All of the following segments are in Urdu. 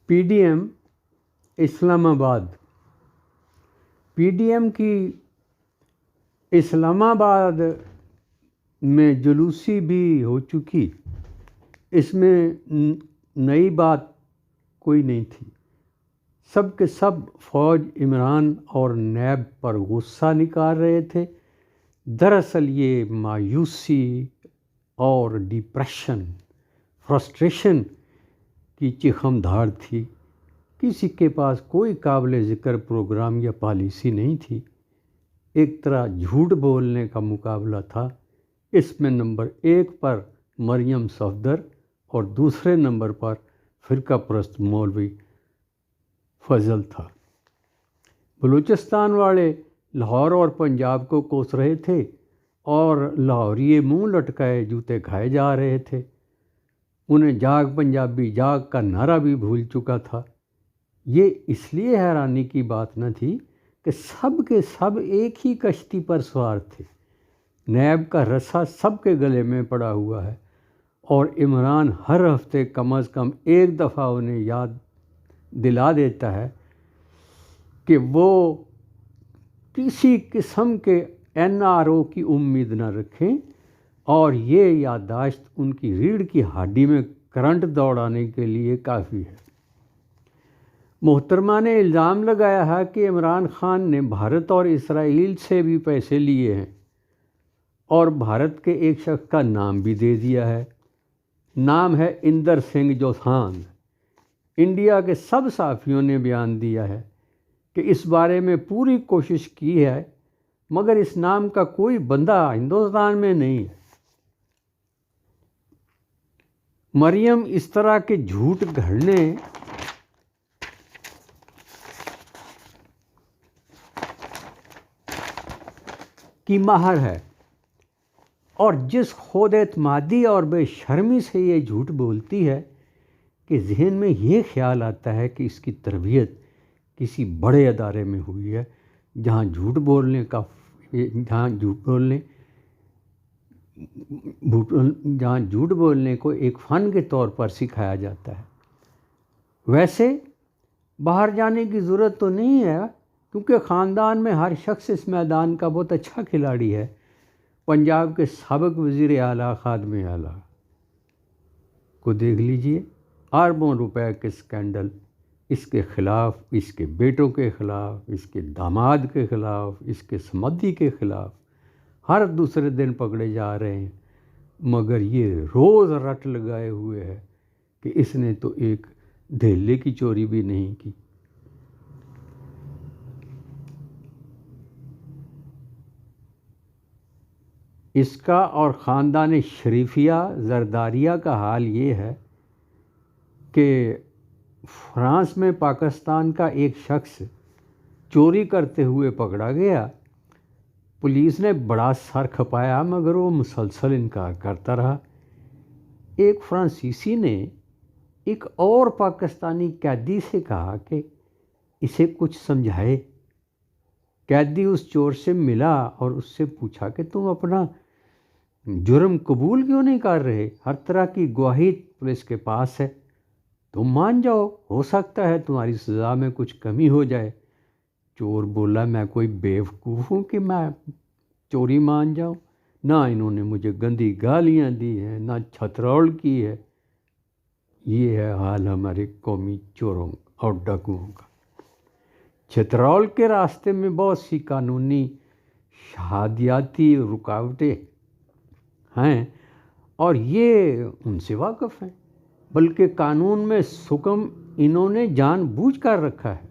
PDM اسلام آباد. PDM کی اسلام آباد میں جلوسی بھی ہو چکی. اس میں نئی بات کوئی نہیں تھی. سب کے سب فوج عمران اور نیب پر غصہ نکال رہے تھے. دراصل یہ مایوسی اور ڈپریشن، فرسٹریشن کی چیخم دھاڑ تھی. کسی کے پاس کوئی قابل ذکر پروگرام یا پالیسی نہیں تھی. ایک طرح جھوٹ بولنے کا مقابلہ تھا. اس میں نمبر 1 پر مریم صفدر اور دوسرے نمبر پر فرقہ پرست مولوی فضل تھا. بلوچستان والے لاہور اور پنجاب کو کوس رہے تھے اور لاہوریے منہ لٹکائے جوتے کھائے جا رہے تھے. انہیں جاگ پنجابی جاگ کا نعرہ بھی بھول چکا تھا. یہ اس لیے حیرانی کی بات نہ تھی کہ سب کے سب ایک ہی کشتی پر سوار تھے. نیب کا رسا سب کے گلے میں پڑا ہوا ہے اور عمران ہر ہفتے کم از کم ایک دفعہ انہیں یاد دلا دیتا ہے کہ وہ کسی قسم کے NRO کی امید نہ رکھیں، اور یہ یادداشت ان کی ریڑھ کی ہڈی میں کرنٹ دوڑانے کے لیے کافی ہے. محترمہ نے الزام لگایا ہے کہ عمران خان نے بھارت اور اسرائیل سے بھی پیسے لیے ہیں اور بھارت کے ایک شخص کا نام بھی دے دیا ہے. نام ہے اندر سنگھ جوسان. انڈیا کے سب صحافیوں نے بیان دیا ہے کہ اس بارے میں پوری کوشش کی ہے، مگر اس نام کا کوئی بندہ ہندوستان میں نہیں ہے. مریم اس طرح کے جھوٹ گھڑنے کی ماہر ہے، اور جس خود اعتمادی اور بے شرمی سے یہ جھوٹ بولتی ہے کہ ذہن میں یہ خیال آتا ہے کہ اس کی تربیت کسی بڑے ادارے میں ہوئی ہے جہاں جھوٹ بولنے کو ایک فن کے طور پر سکھایا جاتا ہے. ویسے باہر جانے کی ضرورت تو نہیں ہے، کیونکہ خاندان میں ہر شخص اس میدان کا بہت اچھا کھلاڑی ہے. پنجاب کے سابق وزیر اعلیٰ خادم اعلیٰ کو دیکھ لیجئے. اربوں روپے کے سکینڈل اس کے خلاف، اس کے بیٹوں کے خلاف، اس کے داماد کے خلاف، اس کے سمدھی کے خلاف ہر دوسرے دن پکڑے جا رہے ہیں، مگر یہ روز رٹ لگائے ہوئے ہے کہ اس نے تو ایک دھیلے کی چوری بھی نہیں کی. اس کا اور خاندان شریفیہ زرداریہ کا حال یہ ہے کہ فرانس میں پاکستان کا ایک شخص چوری کرتے ہوئے پکڑا گیا. پولیس نے بڑا سر کھپایا مگر وہ مسلسل انکار کرتا رہا. ایک فرانسیسی نے ایک اور پاکستانی قیدی سے کہا کہ اسے کچھ سمجھائے. قیدی اس چور سے ملا اور اس سے پوچھا کہ تم اپنا جرم قبول کیوں نہیں کر رہے؟ ہر طرح کی گواہی پولیس کے پاس ہے، تم مان جاؤ، ہو سکتا ہے تمہاری سزا میں کچھ کمی ہو جائے. چور بولا میں کوئی بیوقوف ہوں کہ میں چوری مان جاؤں؟ نہ انہوں نے مجھے گندی گالیاں دی ہیں، نہ چھترول کی ہے. یہ ہے حال ہمارے قومی چوروں اور ڈاکوؤں کا. چھترول کے راستے میں بہت سی قانونی شہادیاتی رکاوٹیں ہیں اور یہ ان سے واقف ہیں، بلکہ قانون میں سکم انہوں نے جان بوجھ کر رکھا ہے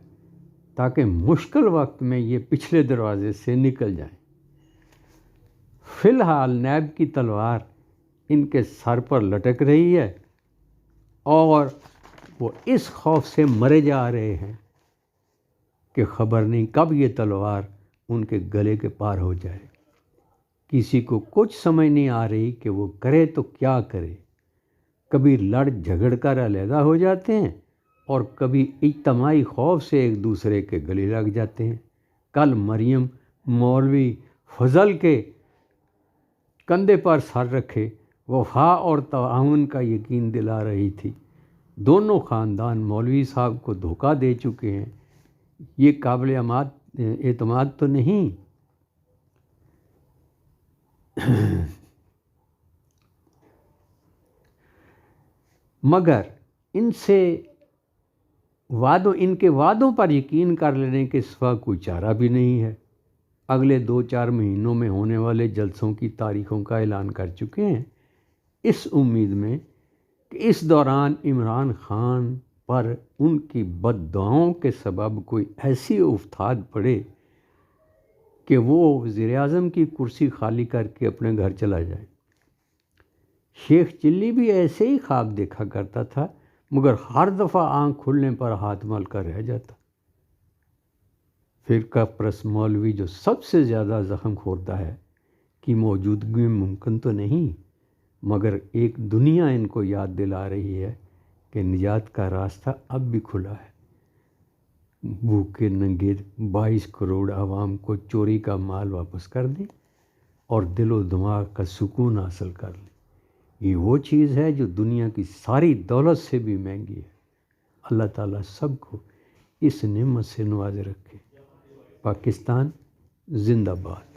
تاکہ مشکل وقت میں یہ پچھلے دروازے سے نکل جائیں. فی الحال نیب کی تلوار ان کے سر پر لٹک رہی ہے اور وہ اس خوف سے مرے جا رہے ہیں کہ خبر نہیں کب یہ تلوار ان کے گلے کے پار ہو جائے. کسی کو کچھ سمجھ نہیں آ رہی کہ وہ کرے تو کیا کرے. کبھی لڑ جھگڑ کر علیحدہ ہو جاتے ہیں اور کبھی اجتماعی خوف سے ایک دوسرے کے گلے لگ جاتے ہیں. کل مریم مولوی فضل کے کندھے پر سر رکھے وفا اور تعاون کا یقین دلا رہی تھی. دونوں خاندان مولوی صاحب کو دھوکہ دے چکے ہیں، یہ قابل اعتماد تو نہیں۔ مگر ان کے وعدوں پر یقین کر لینے کے سوا کوئی چارہ بھی نہیں ہے۔ اگلے 2-4 مہینوں میں ہونے والے جلسوں کی تاریخوں کا اعلان کر چکے ہیں، اس امید میں کہ اس دوران عمران خان پر ان کی بد دعاؤں کے سبب کوئی ایسی افتاد پڑے کہ وہ وزیر اعظم کی کرسی خالی کر کے اپنے گھر چلا جائے۔ شیخ چلی بھی ایسے ہی خواب دیکھا کرتا تھا، مگر ہر دفعہ آنکھ کھلنے پر ہاتھ مل کر رہ جاتا۔ فرقہ پرست مولوی جو سب سے زیادہ زخم خوردہ ہے کی موجودگی میں ممکن تو نہیں، مگر ایک دنیا ان کو یاد دلا رہی ہے کہ نجات کا راستہ اب بھی کھلا ہے۔ بھوکے ننگے 22 کروڑ عوام کو چوری کا مال واپس کر دیں اور دل و دماغ کا سکون حاصل کر لیں۔ یہ وہ چیز ہے جو دنیا کی ساری دولت سے بھی مہنگی ہے۔ اللہ تعالیٰ سب کو اس نعمت سے نوازے رکھے۔ پاکستان زندہ باد۔